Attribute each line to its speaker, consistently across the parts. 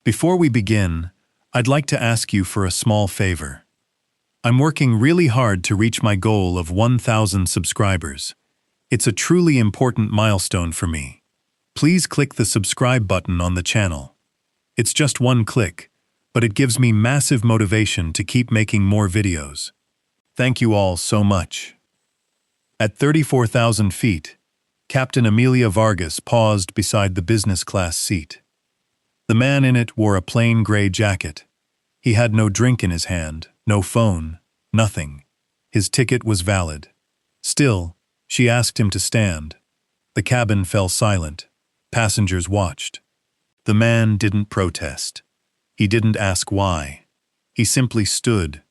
Speaker 1: Before we begin, I'd like to ask you for a small favor. I'm working really hard to reach my goal of 1,000 subscribers. It's a truly important milestone for me. Please click the subscribe button on the channel. It's just one click, but it gives me massive motivation to keep making more videos. Thank you all so much. At 34,000 feet, Captain Amelia Vargas paused beside the business class seat. The man in it wore a plain gray jacket. He had no drink in his hand, no phone, nothing. His ticket was valid. Still, she asked him to stand. The cabin fell silent. Passengers watched. The man didn't protest. He didn't ask why. He simply stood,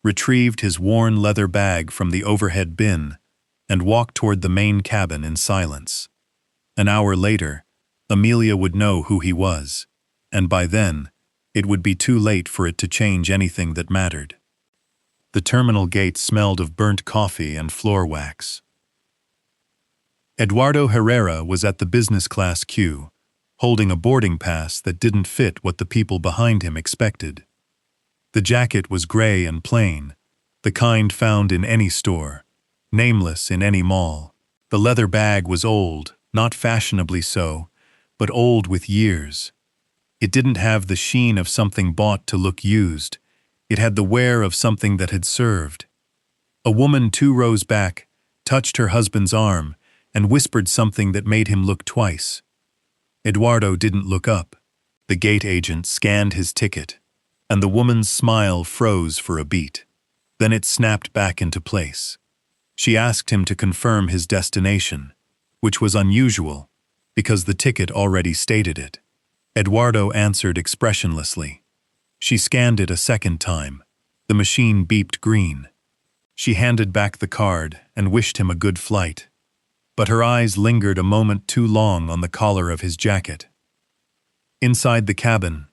Speaker 1: retrieved his worn leather bag from the overhead bin, and walked toward the main cabin in silence. An hour later, Amelia would know who he was, and by then, it would be too late for it to change anything that mattered. The terminal gate smelled of burnt coffee and floor wax. Eduardo Herrera was at the business class queue, holding a boarding pass that didn't fit what the people behind him expected. The jacket was gray and plain, the kind found in any store, nameless in any mall. The leather bag was old, not fashionably so, but old with years. It didn't have the sheen of something bought to look used. It had the wear of something that had served. A woman 2 rows back touched her husband's arm and whispered something that made him look twice. Eduardo didn't look up. The gate agent scanned his ticket, and the woman's smile froze for a beat. Then it snapped back into place. She asked him to confirm his destination, which was unusual because the ticket already stated it. Eduardo answered expressionlessly. She scanned it a second time. The machine beeped green. She handed back the card and wished him a good flight. But her eyes lingered a moment too long on the collar of his jacket. Inside the cabin,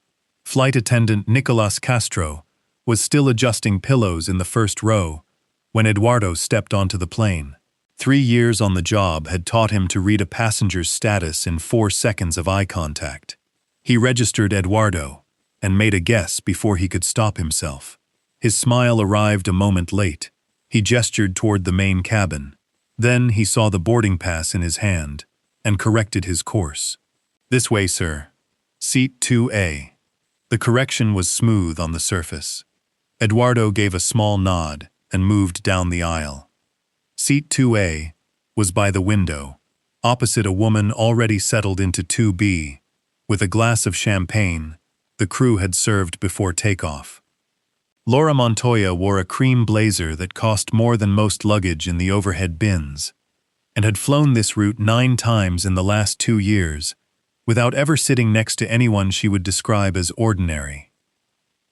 Speaker 1: flight attendant Nicolas Castro was still adjusting pillows in the first row when Eduardo stepped onto the plane. 3 years on the job had taught him to read a passenger's status in 4 seconds of eye contact. He registered Eduardo and made a guess before he could stop himself. His smile arrived a moment late. He gestured toward the main cabin. Then he saw the boarding pass in his hand and corrected his course. "This way, sir. Seat 2A. The correction was smooth on the surface. Eduardo gave a small nod and moved down the aisle. Seat 2A was by the window, opposite a woman already settled into 2B. With a glass of champagne, the crew had served before takeoff. Laura Montoya wore a cream blazer that cost more than most luggage in the overhead bins, and had flown this route 9 times in the last 2 years, without ever sitting next to anyone she would describe as ordinary.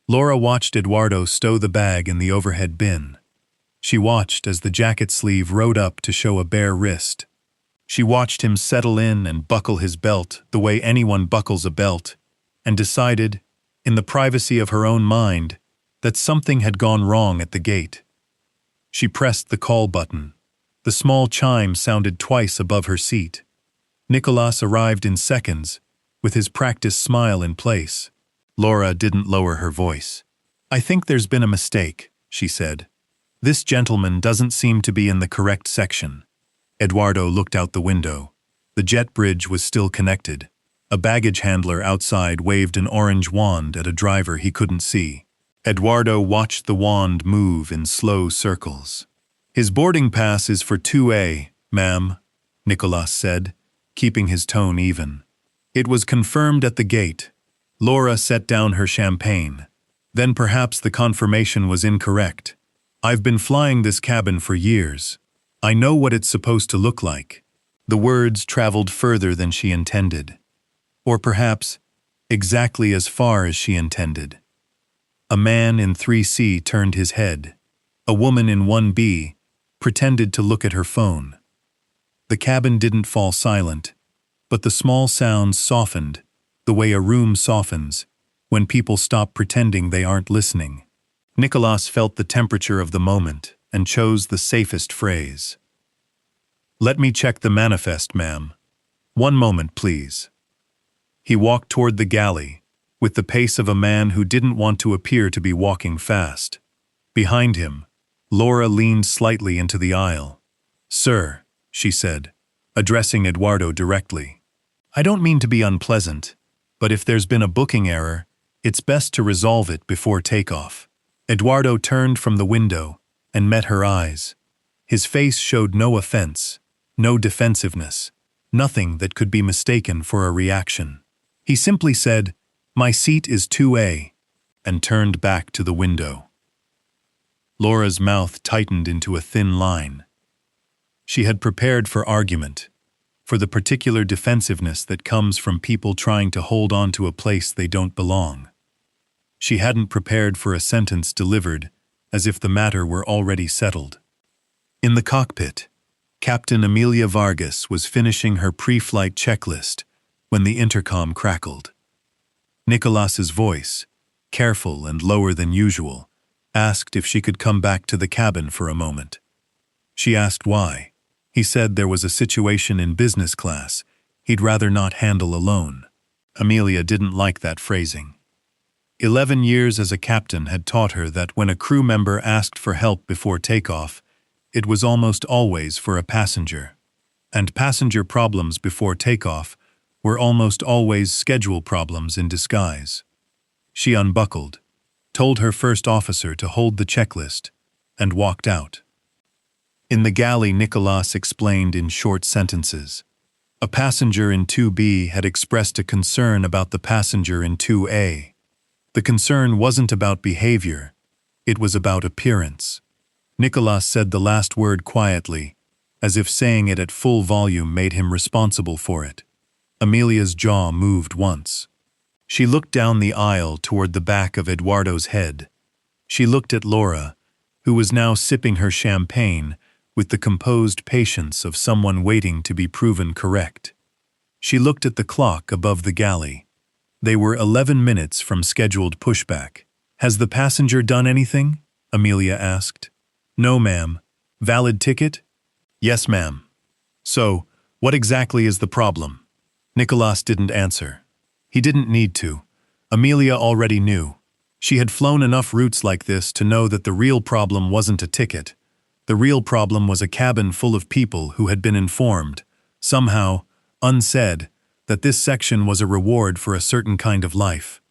Speaker 1: Laura watched Eduardo stow the bag in the overhead bin. She watched as the jacket sleeve rode up to show a bare wrist. She watched him settle in and buckle his belt the way anyone buckles a belt, and decided, in the privacy of her own mind, that something had gone wrong at the gate. She pressed the call button. The small chime sounded twice above her seat. Nicolas arrived in seconds, with his practiced smile in place. Laura didn't lower her voice. "I think there's been a mistake," she said. "This gentleman doesn't seem to be in the correct section." Eduardo looked out the window. The jet bridge was still connected. A baggage handler outside waved an orange wand at a driver he couldn't see. Eduardo watched the wand move in slow circles. "His boarding pass is for 2A, ma'am," Nicolas said, keeping his tone even. It was confirmed at the gate. Laura set down her champagne. "Then perhaps the confirmation was incorrect. I've been flying this cabin for years. I know what it's supposed to look like." The words traveled further than she intended. Or perhaps, exactly as far as she intended. A man in 3C turned his head. A woman in 1B pretended to look at her phone. The cabin didn't fall silent, but the small sounds softened, the way a room softens when people stop pretending they aren't listening. Nicolas felt the temperature of the moment and chose the safest phrase. "Let me check the manifest, ma'am. One moment, please." He walked toward the galley, with the pace of a man who didn't want to appear to be walking fast. Behind him, Laura leaned slightly into the aisle. "Sir," she said, addressing Eduardo directly, "I don't mean to be unpleasant, but if there's been a booking error, it's best to resolve it before takeoff." Eduardo turned from the window and met her eyes. His face showed no offense, no defensiveness, nothing that could be mistaken for a reaction. He simply said, "My seat is 2A," and turned back to the window. Laura's mouth tightened into a thin line. She had prepared for argument, for the particular defensiveness that comes from people trying to hold on to a place they don't belong. She hadn't prepared for a sentence delivered as if the matter were already settled. In the cockpit, Captain Amelia Vargas was finishing her pre-flight checklist when the intercom crackled. Nicolas's voice, careful and lower than usual, asked if she could come back to the cabin for a moment. She asked why. He said there was a situation in business class he'd rather not handle alone. Amelia didn't like that phrasing. 11 years as a captain had taught her that when a crew member asked for help before takeoff, it was almost always for a passenger. And passenger problems before takeoff were almost always schedule problems in disguise. She unbuckled, told her first officer to hold the checklist, and walked out. In the galley, Nicolas explained in short sentences. A passenger in 2B had expressed a concern about the passenger in 2A. The concern wasn't about behavior, it was about appearance. Nicolas said the last word quietly, as if saying it at full volume made him responsible for it. Amelia's jaw moved once. She looked down the aisle toward the back of Eduardo's head. She looked at Laura, who was now sipping her champagne with the composed patience of someone waiting to be proven correct. She looked at the clock above the galley. They were 11 minutes from scheduled pushback. "Has the passenger done anything?" Amelia asked. "No, ma'am. Valid ticket?" "Yes, ma'am." "So, what exactly is the problem?" Nicolas didn't answer. He didn't need to. Amelia already knew. She had flown enough routes like this to know that the real problem wasn't a ticket. The real problem was a cabin full of people who had been informed, somehow, unsaid, that this section was a reward for a certain kind of life.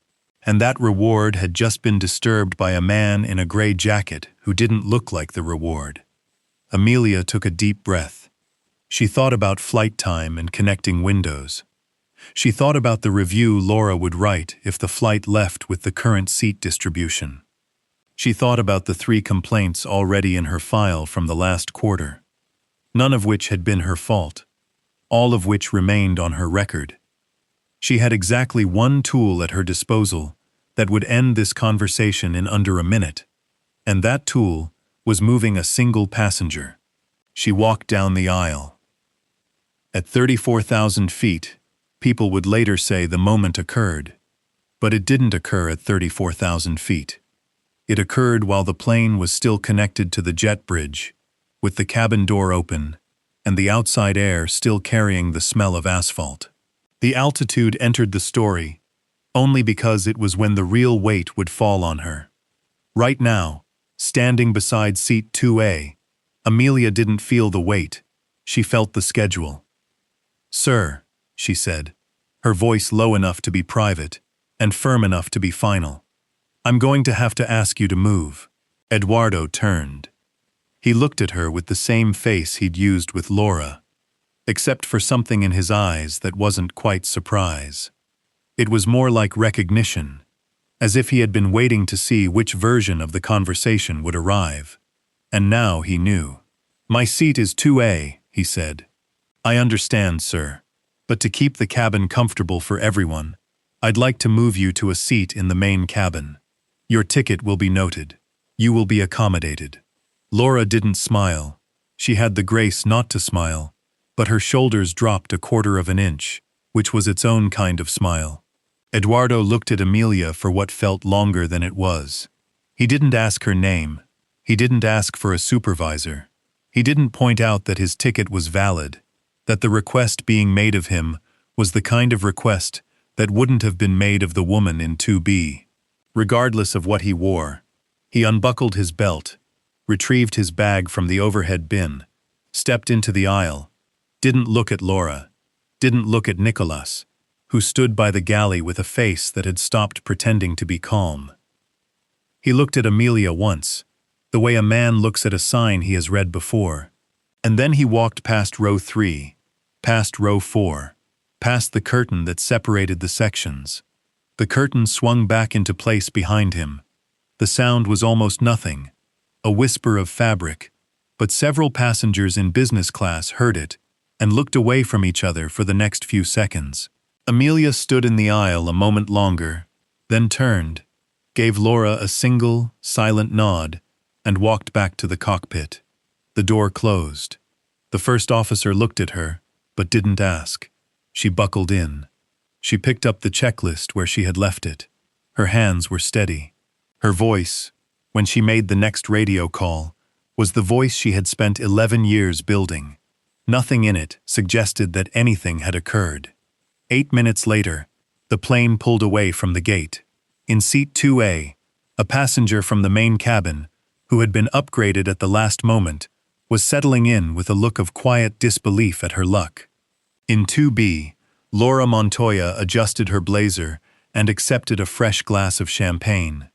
Speaker 1: And that reward had just been disturbed by a man in a gray jacket who didn't look like the reward. Amelia took a deep breath. She thought about flight time and connecting windows. She thought about the review Laura would write if the flight left with the current seat distribution. She thought about the 3 complaints already in her file from the last quarter, none of which had been her fault, all of which remained on her record. She had exactly one tool at her disposal that would end this conversation in under a minute, and that tool was moving a single passenger. She walked down the aisle. At 34,000 feet, people would later say the moment occurred, but it didn't occur at 34,000 feet. It occurred while the plane was still connected to the jet bridge, with the cabin door open and the outside air still carrying the smell of asphalt. The altitude entered the story only because it was when the real weight would fall on her. Right now, standing beside seat 2A, Amelia didn't feel the weight, she felt the schedule. "Sir," she said, her voice low enough to be private and firm enough to be final, "I'm going to have to ask you to move." Eduardo turned. He looked at her with the same face he'd used with Laura, except for something in his eyes that wasn't quite surprise. It was more like recognition, as if he had been waiting to see which version of the conversation would arrive. And now he knew. "My seat is 2A, he said. "I understand, sir, but to keep the cabin comfortable for everyone, I'd like to move you to a seat in the main cabin. Your ticket will be noted. You will be accommodated." Laura didn't smile. She had the grace not to smile, but her shoulders dropped a quarter of an inch, which was its own kind of smile. Eduardo looked at Amelia for what felt longer than it was. He didn't ask her name. He didn't ask for a supervisor. He didn't point out that his ticket was valid, that the request being made of him was the kind of request that wouldn't have been made of the woman in 2B. Regardless of what he wore, he unbuckled his belt, retrieved his bag from the overhead bin, stepped into the aisle, didn't look at Laura, didn't look at Nicholas, who stood by the galley with a face that had stopped pretending to be calm. He looked at Amelia once, the way a man looks at a sign he has read before, and then he walked past row 3, past row 4, past the curtain that separated the sections. The curtain swung back into place behind him. The sound was almost nothing, a whisper of fabric, but several passengers in business class heard it and looked away from each other for the next few seconds. Amelia stood in the aisle a moment longer, then turned, gave Laura a single, silent nod, and walked back to the cockpit. The door closed. The first officer looked at her, but didn't ask. She buckled in. She picked up the checklist where she had left it. Her hands were steady. Her voice, when she made the next radio call, was the voice she had spent 11 years building. Nothing in it suggested that anything had occurred. 8 minutes later, the plane pulled away from the gate. In seat 2A, a passenger from the main cabin, who had been upgraded at the last moment, was settling in with a look of quiet disbelief at her luck. In 2B, Laura Montoya adjusted her blazer and accepted a fresh glass of champagne.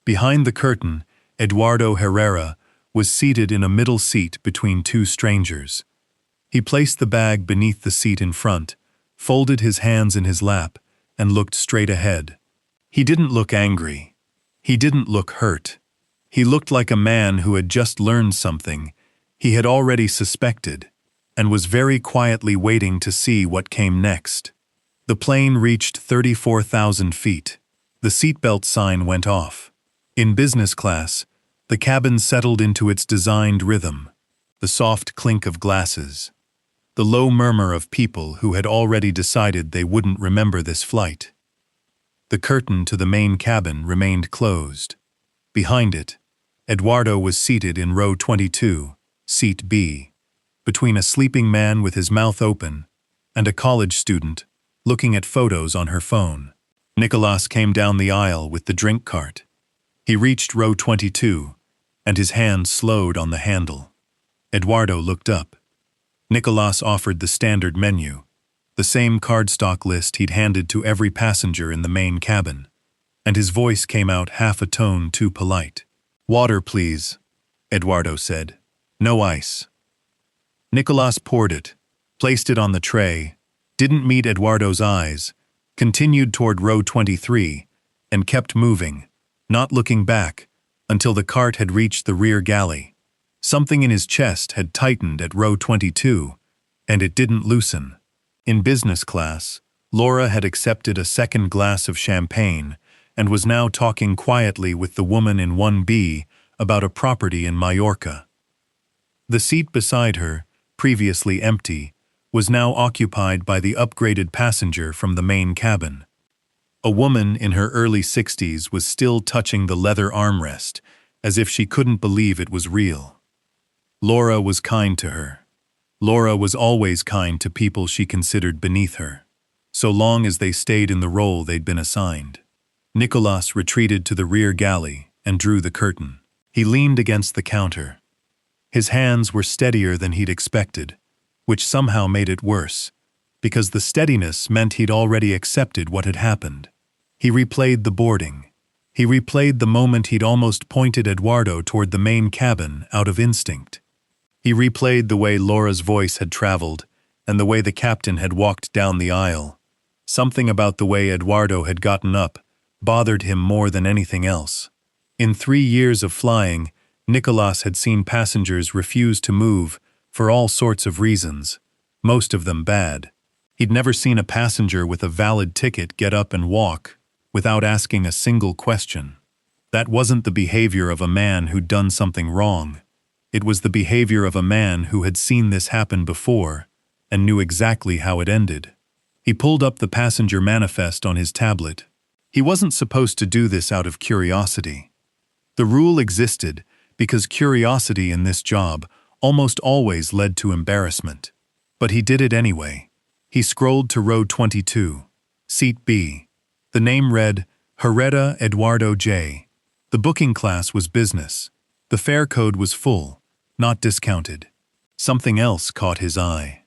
Speaker 1: Behind the curtain, Eduardo Herrera was seated in a middle seat between two strangers. He placed the bag beneath the seat in front, folded his hands in his lap, and looked straight ahead. He didn't look angry. He didn't look hurt. He looked like a man who had just learned something he had already suspected, and was very quietly waiting to see what came next. The plane reached 34,000 feet. The seatbelt sign went off. In business class, the cabin settled into its designed rhythm, the soft clink of glasses, the low murmur of people who had already decided they wouldn't remember this flight. The curtain to the main cabin remained closed. Behind it, Eduardo was seated in row 22, seat B, between a sleeping man with his mouth open and a college student looking at photos on her phone. Nicholas came down the aisle with the drink cart. He reached row 22, and his hand slowed on the handle. Eduardo looked up. Nicholas offered the standard menu, the same cardstock list he'd handed to every passenger in the main cabin, and his voice came out half a tone too polite. "Water, please," Eduardo said. "No ice." Nicholas poured it, placed it on the tray, didn't meet Eduardo's eyes, continued toward row 23, and kept moving, not looking back, until the cart had reached the rear galley. Something in his chest had tightened at row 22, and it didn't loosen. In business class, Laura had accepted a second glass of champagne and was now talking quietly with the woman in 1B about a property in Mallorca. The seat beside her, previously empty, was now occupied by the upgraded passenger from the main cabin. A woman in her early 60s was still touching the leather armrest, as if she couldn't believe it was real. Laura was kind to her. Laura was always kind to people she considered beneath her, so long as they stayed in the role they'd been assigned. Nicholas retreated to the rear galley and drew the curtain. He leaned against the counter. His hands were steadier than he'd expected, which somehow made it worse, because the steadiness meant he'd already accepted what had happened. He replayed the boarding. He replayed the moment he'd almost pointed Eduardo toward the main cabin out of instinct. He replayed the way Laura's voice had traveled and the way the captain had walked down the aisle. Something about the way Eduardo had gotten up bothered him more than anything else. In 3 years of flying, Nicholas had seen passengers refuse to move for all sorts of reasons, most of them bad. He'd never seen a passenger with a valid ticket get up and walk without asking a single question. That wasn't the behavior of a man who'd done something wrong. It was the behavior of a man who had seen this happen before and knew exactly how it ended. He pulled up the passenger manifest on his tablet. He wasn't supposed to do this out of curiosity. The rule existed because curiosity in this job almost always led to embarrassment. But he did it anyway. He scrolled to row 22. Seat B. The name read, Herrera Eduardo J. The booking class was business. The fare code was full, not discounted. Something else caught his eye.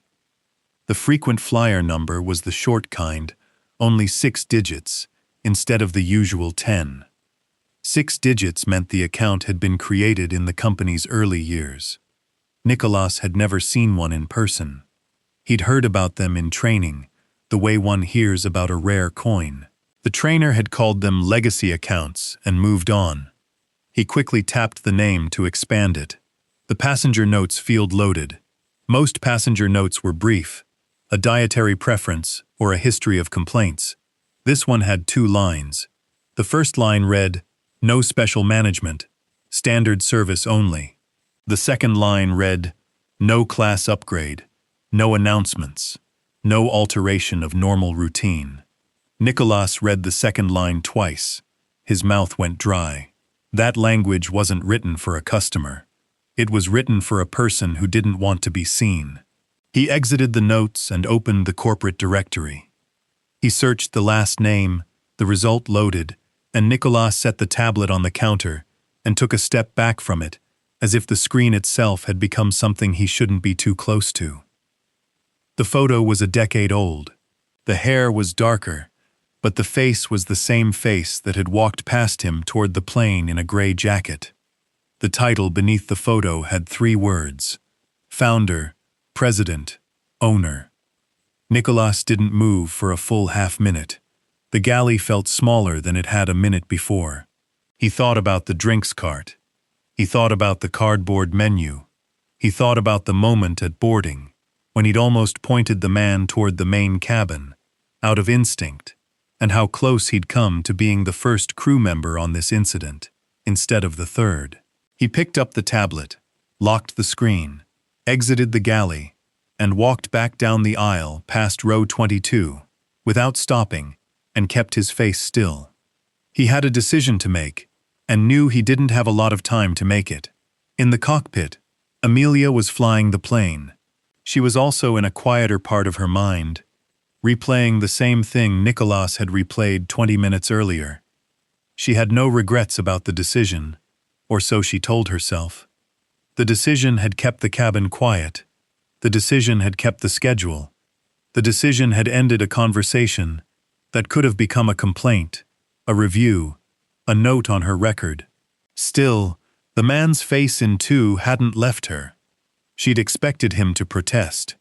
Speaker 1: The frequent flyer number was the short kind, only 6 digits, instead of the usual 10. 6 digits meant the account had been created in the company's early years. Nicolas had never seen one in person. He'd heard about them in training, the way one hears about a rare coin. The trainer had called them legacy accounts and moved on. He quickly tapped the name to expand it. The passenger notes field loaded. Most passenger notes were brief, a dietary preference or a history of complaints. This one had 2 lines. The first line read, No special management, standard service only. The second line read, No class upgrade, no announcements, no alteration of normal routine. Nicolas read the second line twice. His mouth went dry. That language wasn't written for a customer. It was written for a person who didn't want to be seen. He exited the notes and opened the corporate directory. He searched the last name, the result loaded, and Nicolas set the tablet on the counter and took a step back from it, as if the screen itself had become something he shouldn't be too close to. The photo was a decade old. The hair was darker, but the face was the same face that had walked past him toward the plane in a gray jacket. The title beneath the photo had 3 words: Founder, President, Owner. Nicolas didn't move for a full half-minute. The galley felt smaller than it had a minute before. He thought about the drinks cart. He thought about the cardboard menu. He thought about the moment at boarding, when he'd almost pointed the man toward the main cabin, out of instinct, and how close he'd come to being the first crew member on this incident, instead of the third. He picked up the tablet, locked the screen, exited the galley, and walked back down the aisle past row 22, without stopping, and kept his face still. He had a decision to make, and knew he didn't have a lot of time to make it. In the cockpit, Amelia was flying the plane. She was also in a quieter part of her mind, replaying the same thing Nicolas had replayed 20 minutes earlier. She had no regrets about the decision, or so she told herself. The decision had kept the cabin quiet. The decision had kept the schedule. The decision had ended a conversation that could have become a complaint, a review, a note on her record. Still, the man's face in 2 hadn't left her. She'd expected him to protest.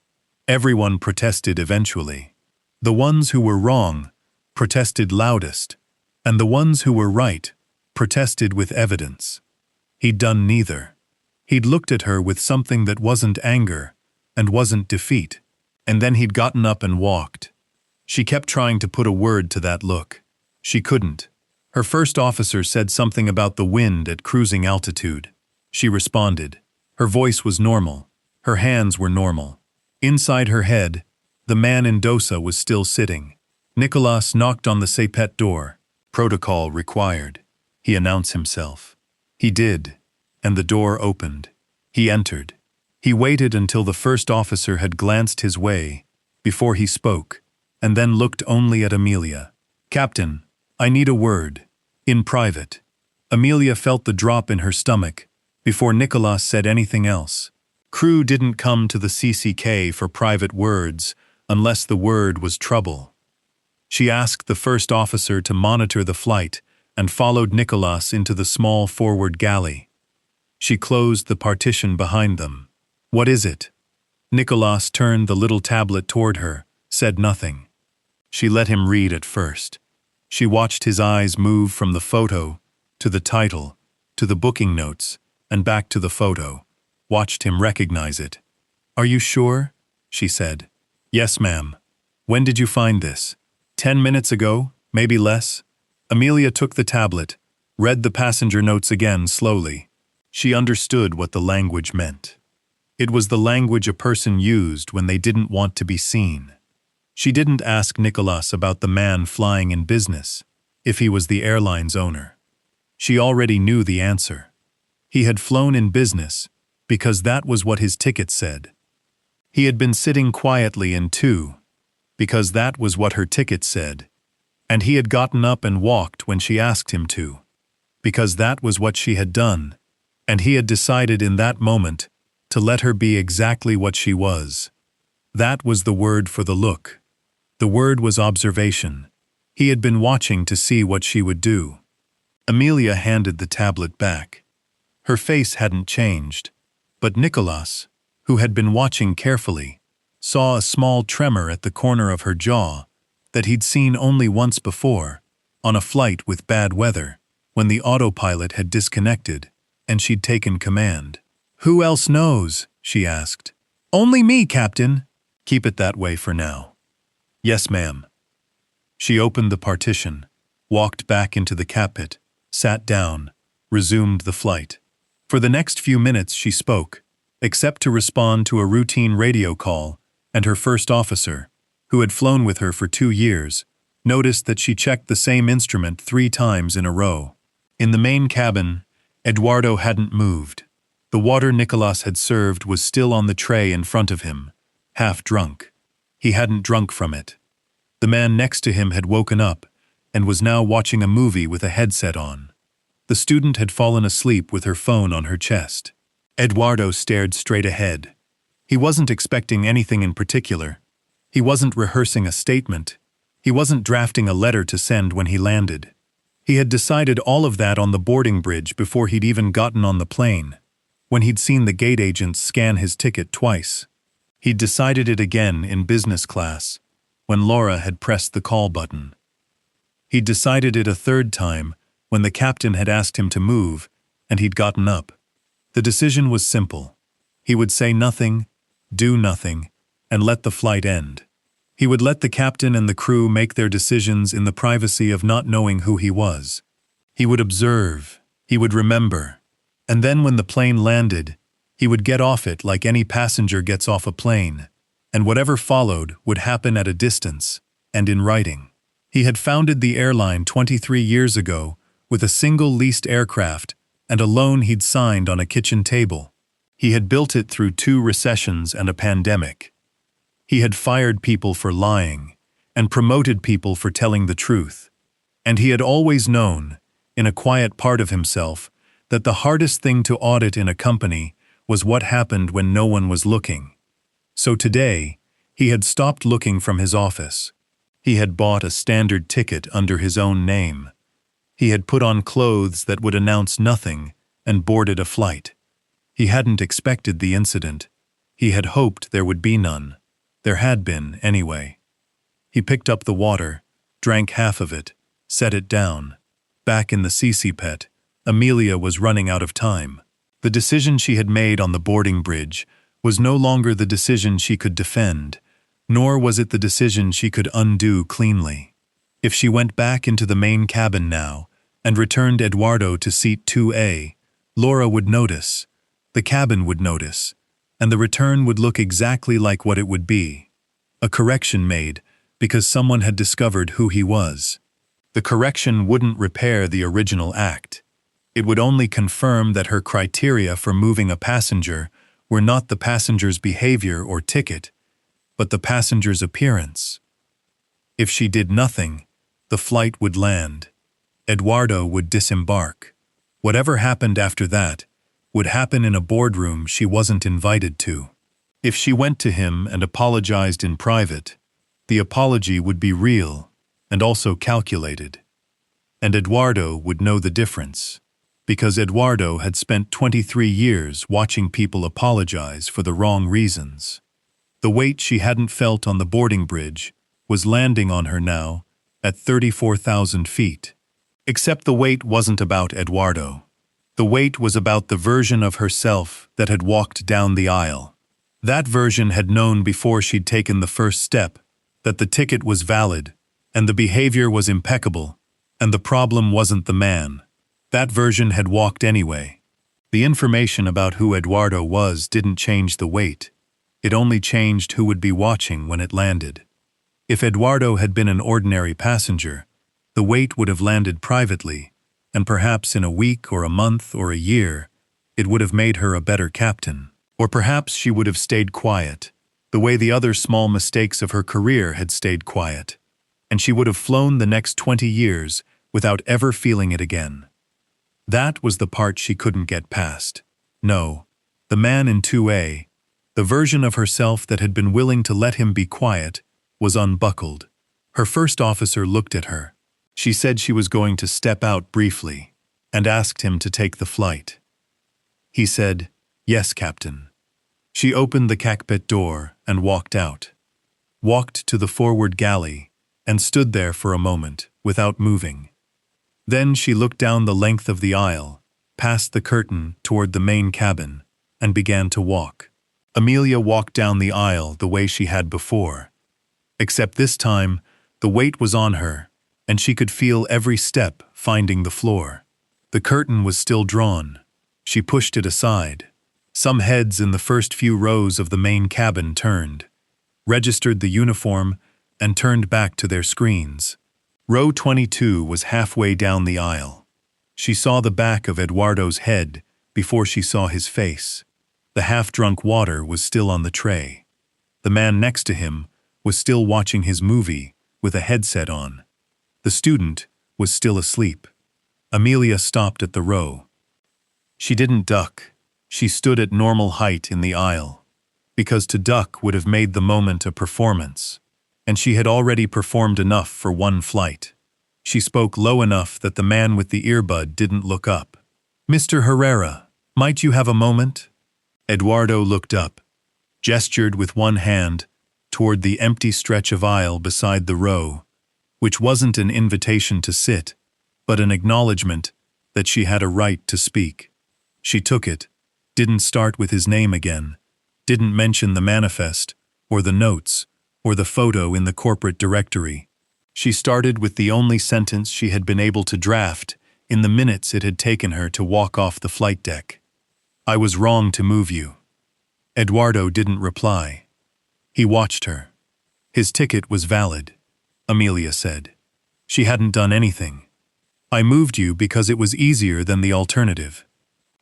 Speaker 1: Everyone protested eventually. The ones who were wrong protested loudest, and the ones who were right protested with evidence. He'd done neither. He'd looked at her with something that wasn't anger and wasn't defeat, and then he'd gotten up and walked. She kept trying to put a word to that look. She couldn't. Her first officer said something about the wind at cruising altitude. She responded. Her voice was normal. Her hands were normal. Inside her head, the man in Dosa was still sitting. Nicolas knocked on the Sepet door. Protocol required. He announced himself. He did, and the door opened. He entered. He waited until the first officer had glanced his way before he spoke, and then looked only at Amelia. Captain, I need a word. In private. Amelia felt the drop in her stomach before Nicolas said anything else. Crew didn't come to the CCK for private words unless the word was trouble. She asked the first officer to monitor the flight and followed Nicolas into the small forward galley. She closed the partition behind them. What is it? Nicolas turned the little tablet toward her, said nothing. She let him read at first. She watched his eyes move from the photo to the title, to the booking notes, and back to the photo, watched him recognize it. Are you sure? She said. Yes, ma'am. When did you find this? 10 minutes ago, maybe less? Amelia took the tablet, read the passenger notes again slowly. She understood what the language meant. It was the language a person used when they didn't want to be seen. She didn't ask Nicolas about the man flying in business, if he was the airline's owner. She already knew the answer. He had flown in business because that was what his ticket said. He had been sitting quietly in 2 because that was what her ticket said And he had gotten up and walked when she asked him to. Because that was what she had done, and he had decided in that moment to let her be exactly what she was. That was the word for the look. The word was observation. He had been watching to see what she would do. Amelia handed the tablet back. Her face hadn't changed, but Nicholas, who had been watching carefully, saw a small tremor at the corner of her jaw that he'd seen only once before, on a flight with bad weather, when the autopilot had disconnected and she'd taken command. "Who else knows?" she asked. "Only me, Captain." "Keep it that way for now." "Yes, ma'am." She opened the partition, walked back into the cockpit, sat down, resumed the flight. For the next few minutes she spoke, except to respond to a routine radio call, and her first officer, who had flown with her for 2 years, noticed that she checked the same instrument 3 times in a row. In the main cabin, Eduardo hadn't moved. The water Nicholas had served was still on the tray in front of him, half drunk. He hadn't drunk from it. The man next to him had woken up and was now watching a movie with a headset on. The student had fallen asleep with her phone on her chest. Eduardo stared straight ahead. He wasn't expecting anything in particular. He wasn't rehearsing a statement. He wasn't drafting a letter to send when he landed. He had decided all of that on the boarding bridge before he'd even gotten on the plane, when he'd seen the gate agents scan his ticket twice. He'd decided it again in business class, when Laura had pressed the call button. He'd decided it a 3rd time when the captain had asked him to move and he'd gotten up. The decision was simple. He would say nothing, do nothing, and let the flight end. He would let the captain and the crew make their decisions in the privacy of not knowing who he was. He would observe, he would remember, and then when the plane landed, he would get off it like any passenger gets off a plane, and whatever followed would happen at a distance, and in writing. He had founded the airline 23 years ago with a single leased aircraft and a loan he'd signed on a kitchen table. He had built it through 2 recessions and a pandemic. He had fired people for lying and promoted people for telling the truth. And he had always known, in a quiet part of himself, that the hardest thing to audit in a company was what happened when no one was looking. So today, he had stopped looking from his office. He had bought a standard ticket under his own name. He had put on clothes that would announce nothing and boarded a flight. He hadn't expected the incident. He had hoped there would be none. There had been, anyway. He picked up the water, drank half of it, set it down. Back in the CC pet, Amelia was running out of time. The decision she had made on the boarding bridge was no longer the decision she could defend, nor was it the decision she could undo cleanly. If she went back into the main cabin now and returned Eduardo to seat 2A, Laura would notice, the cabin would notice, and the return would look exactly like what it would be. A correction made because someone had discovered who he was. The correction wouldn't repair the original act. It would only confirm that her criteria for moving a passenger were not the passenger's behavior or ticket, but the passenger's appearance. If she did nothing, the flight would land. Eduardo would disembark. Whatever happened after that would happen in a boardroom she wasn't invited to. If she went to him and apologized in private, the apology would be real and also calculated. And Eduardo would know the difference, because Eduardo had spent 23 years watching people apologize for the wrong reasons. The weight she hadn't felt on the boarding bridge was landing on her now at 34,000 feet. Except the weight wasn't about Eduardo. The weight was about the version of herself that had walked down the aisle. That version had known before she'd taken the first step that the ticket was valid and the behavior was impeccable and the problem wasn't the man. That version had walked anyway. The information about who Eduardo was didn't change the weight. It only changed who would be watching when it landed. If Eduardo had been an ordinary passenger, the weight would have landed privately, and perhaps in a week or a month or a year, it would have made her a better captain. Or perhaps she would have stayed quiet, the way the other small mistakes of her career had stayed quiet. and she would have flown the next 20 years without ever feeling it again. That was the part she couldn't get past. No, the man in 2A, the version of herself that had been willing to let him be quiet, was unbuckled. Her first officer looked at her. She said she was going to step out briefly, and asked him to take the flight. He said, "Yes, Captain." She opened the cockpit door and walked out. Walked to the forward galley, and stood there for a moment, without moving. Then she looked down the length of the aisle, past the curtain toward the main cabin, and began to walk. Amelia walked down the aisle the way she had before. Except this time, the weight was on her, and she could feel every step finding the floor. The curtain was still drawn. She pushed it aside. Some heads in the first few rows of the main cabin turned, registered the uniform, and turned back to their screens. Row 22 was halfway down the aisle. She saw the back of Eduardo's head before she saw his face. The half-drunk water was still on the tray. The man next to him was still watching his movie with a headset on. The student was still asleep. Amelia stopped at the row. She didn't duck. She stood at normal height in the aisle, because to duck would have made the moment a performance, and she had already performed enough for one flight. She spoke low enough that the man with the earbud didn't look up. "Mr. Herrera, might you have a moment?" Eduardo looked up, gestured with one hand toward the empty stretch of aisle beside the row, which wasn't an invitation to sit, but an acknowledgement that she had a right to speak. She took it, didn't start with his name again, didn't mention the manifest, or the notes, or the photo in the corporate directory. She started with the only sentence she had been able to draft in the minutes it had taken her to walk off the flight deck. "I was wrong to move you." Eduardo didn't reply. He watched her. His ticket was valid, Amelia said. She hadn't done anything. "I moved you because it was easier than the alternative.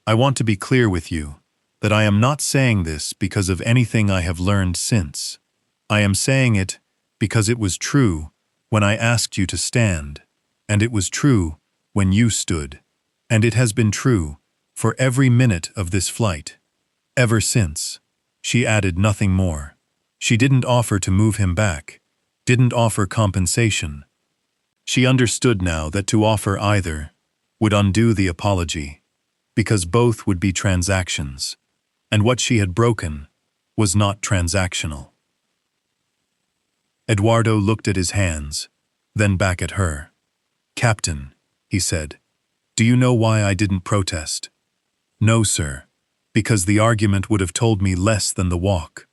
Speaker 1: I want to be clear with you that I am not saying this because of anything I have learned since. I am saying it because it was true when I asked you to stand, and it was true when you stood, and it has been true for every minute of this flight. Ever since." She added nothing more. She didn't offer to move him back, didn't offer compensation. She understood now that to offer either would undo the apology, because both would be transactions, and what she had broken was not transactional. Eduardo looked at his hands, then back at her. "Captain," he said, "do you know why I didn't protest?" "No, sir, because the argument would have told me less than the walk."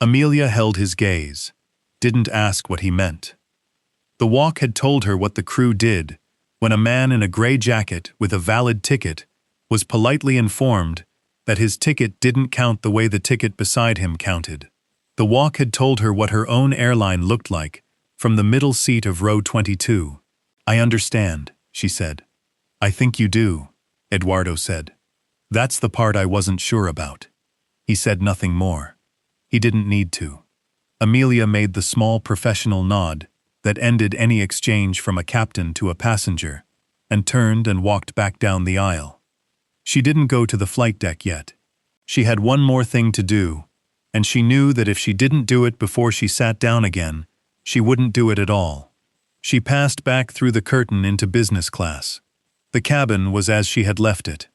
Speaker 1: Amelia held his gaze, didn't ask what he meant. The walk had told her what the crew did when a man in a gray jacket with a valid ticket was politely informed that his ticket didn't count the way the ticket beside him counted. The walk had told her what her own airline looked like from the middle seat of row 22. "I understand," she said. "I think you do," Eduardo said. "That's the part I wasn't sure about." He said nothing more. He didn't need to. Amelia made the small professional nod that ended any exchange from a captain to a passenger, and turned and walked back down the aisle. She didn't go to the flight deck yet. She had one more thing to do, and she knew that if she didn't do it before she sat down again, she wouldn't do it at all. She passed back through the curtain into business class. The cabin was as she had left it.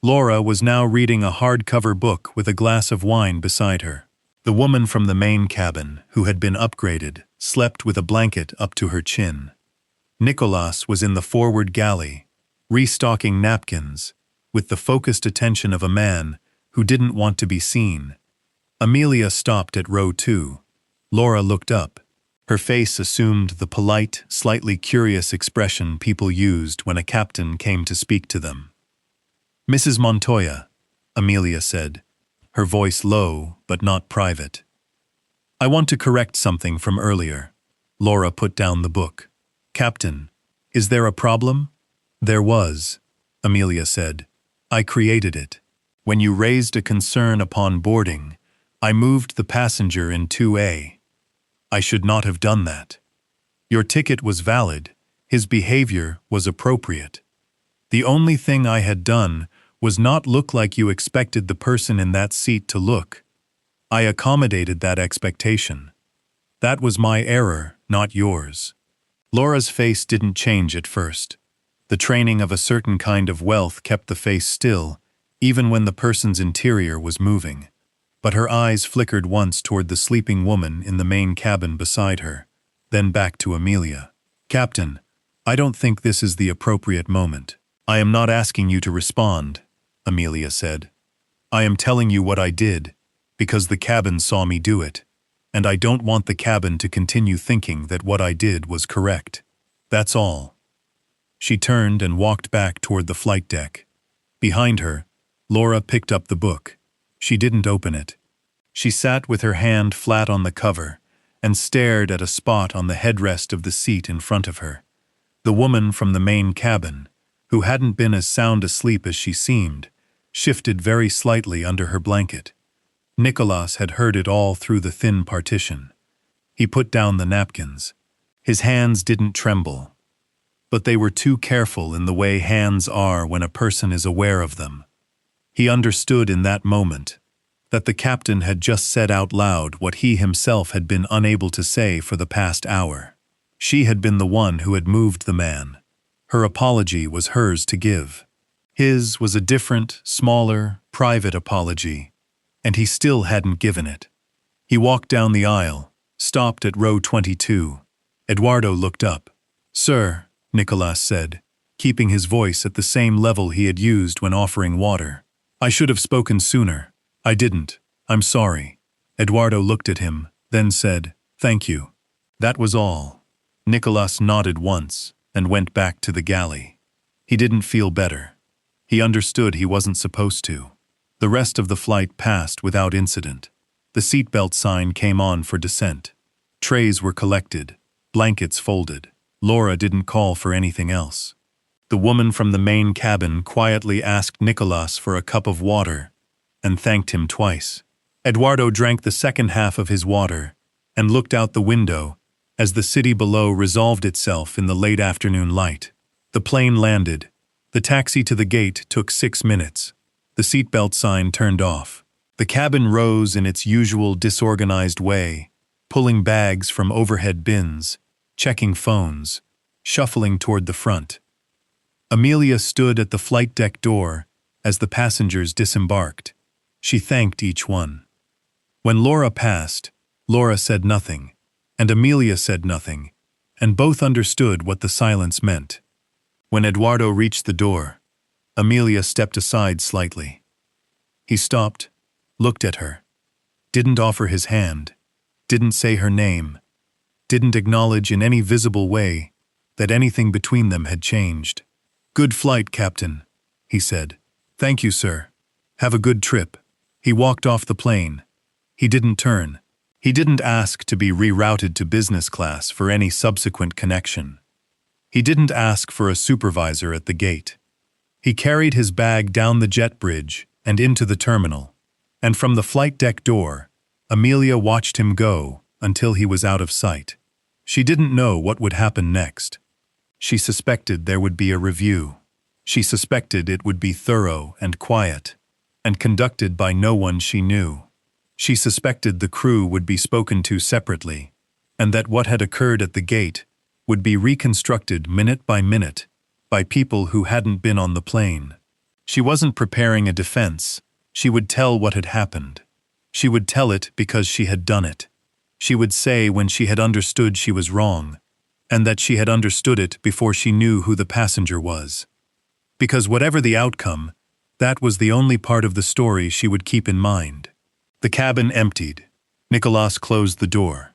Speaker 1: Laura was now reading a hardcover book with a glass of wine beside her. The woman from the main cabin, who had been upgraded, slept with a blanket up to her chin. Nicolas was in the forward galley, restocking napkins, with the focused attention of a man who didn't want to be seen. Amelia stopped at row 2. Laura looked up. Her face assumed the polite, slightly curious expression people used when a captain came to speak to them. "Mrs. Montoya," Amelia said, her voice low but not private. "I want to correct something from earlier." Laura put down the book. "Captain, is there a problem?" "There was," Amelia said. "I created it. When you raised a concern upon boarding, I moved the passenger in 2A. I should not have done that." Your ticket was valid. His behavior was appropriate. The only thing I had done was not look like you expected the person in that seat to look. I accommodated that expectation. That was my error, not yours." Laura's face didn't change at first. The training of a certain kind of wealth kept the face still, even when the person's interior was moving. But her eyes flickered once toward the sleeping woman in the main cabin beside her, then back to Amelia. "Captain, I don't think this is the appropriate moment. I am not asking you to respond," Amelia said. "I am telling you what I did, because the cabin saw me do it, and I don't want the cabin to continue thinking that what I did was correct. That's all." She turned and walked back toward the flight deck. Behind her, Laura picked up the book. She didn't open it. She sat with her hand flat on the cover and stared at a spot on the headrest of the seat in front of her. The woman from the main cabin, who hadn't been as sound asleep as she seemed, shifted very slightly under her blanket. Nicholas had heard it all through the thin partition. He put down the napkins. His hands didn't tremble, but they were too careful in the way hands are when a person is aware of them. He understood in that moment that the captain had just said out loud what he himself had been unable to say for the past hour. She had been the one who had moved the man. Her apology was hers to give. His was a different, smaller, private apology, and he still hadn't given it. He walked down the aisle, stopped at row 22. Eduardo looked up. "Sir," Nicholas said, keeping his voice at the same level he had used when offering water. "I should have spoken sooner. I didn't. I'm sorry." Eduardo looked at him, then said, "Thank you." That was all. Nicholas nodded once and went back to the galley. He didn't feel better. He understood he wasn't supposed to. The rest of the flight passed without incident. The seatbelt sign came on for descent. Trays were collected, blankets folded. Laura didn't call for anything else. The woman from the main cabin quietly asked Nicholas for a cup of water and thanked him twice. Eduardo drank the second half of his water and looked out the window as the city below resolved itself in the late afternoon light. The plane landed. The taxi to the gate took 6 minutes. The seatbelt sign turned off. The cabin rose in its usual disorganized way, pulling bags from overhead bins, checking phones, shuffling toward the front. Amelia stood at the flight deck door as the passengers disembarked. She thanked each one. When Laura passed, Laura said nothing, and Amelia said nothing, and both understood what the silence meant. When Eduardo reached the door, Amelia stepped aside slightly. He stopped, looked at her, didn't offer his hand, didn't say her name, didn't acknowledge in any visible way that anything between them had changed. "Good flight, Captain," he said. "Thank you, sir. Have a good trip." He walked off the plane. He didn't turn. He didn't ask to be rerouted to business class for any subsequent connection. He didn't ask for a supervisor at the gate. He carried his bag down the jet bridge and into the terminal, and from the flight deck door, Amelia watched him go until he was out of sight. She didn't know what would happen next. She suspected there would be a review. She suspected it would be thorough and quiet, and conducted by no one she knew. She suspected the crew would be spoken to separately, and that what had occurred at the gate would be reconstructed minute by minute by people who hadn't been on the plane. She wasn't preparing a defense. She would tell what had happened. She would tell it because she had done it. She would say when she had understood she was wrong, and that she had understood it before she knew who the passenger was. Because whatever the outcome, that was the only part of the story she would keep in mind. The cabin emptied. Nicholas closed the door.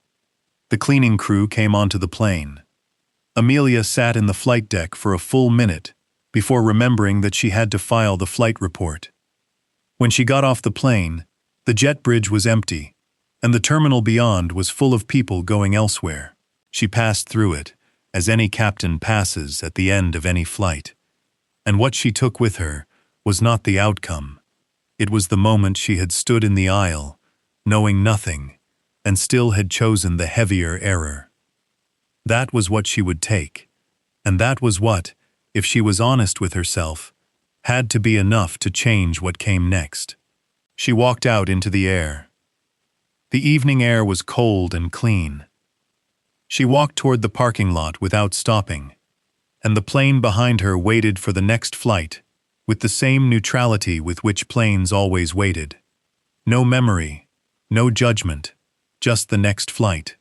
Speaker 1: The cleaning crew came onto the plane. Amelia sat in the flight deck for a full minute before remembering that she had to file the flight report. When she got off the plane, the jet bridge was empty, and the terminal beyond was full of people going elsewhere. She passed through it, as any captain passes at the end of any flight. And what she took with her was not the outcome. It was the moment she had stood in the aisle, knowing nothing, and still had chosen the heavier error. That was what she would take. And that was what, if she was honest with herself, had to be enough to change what came next. She walked out into the air. The evening air was cold and clean. She walked toward the parking lot without stopping, and the plane behind her waited for the next flight, with the same neutrality with which planes always waited. No memory, no judgment, just the next flight.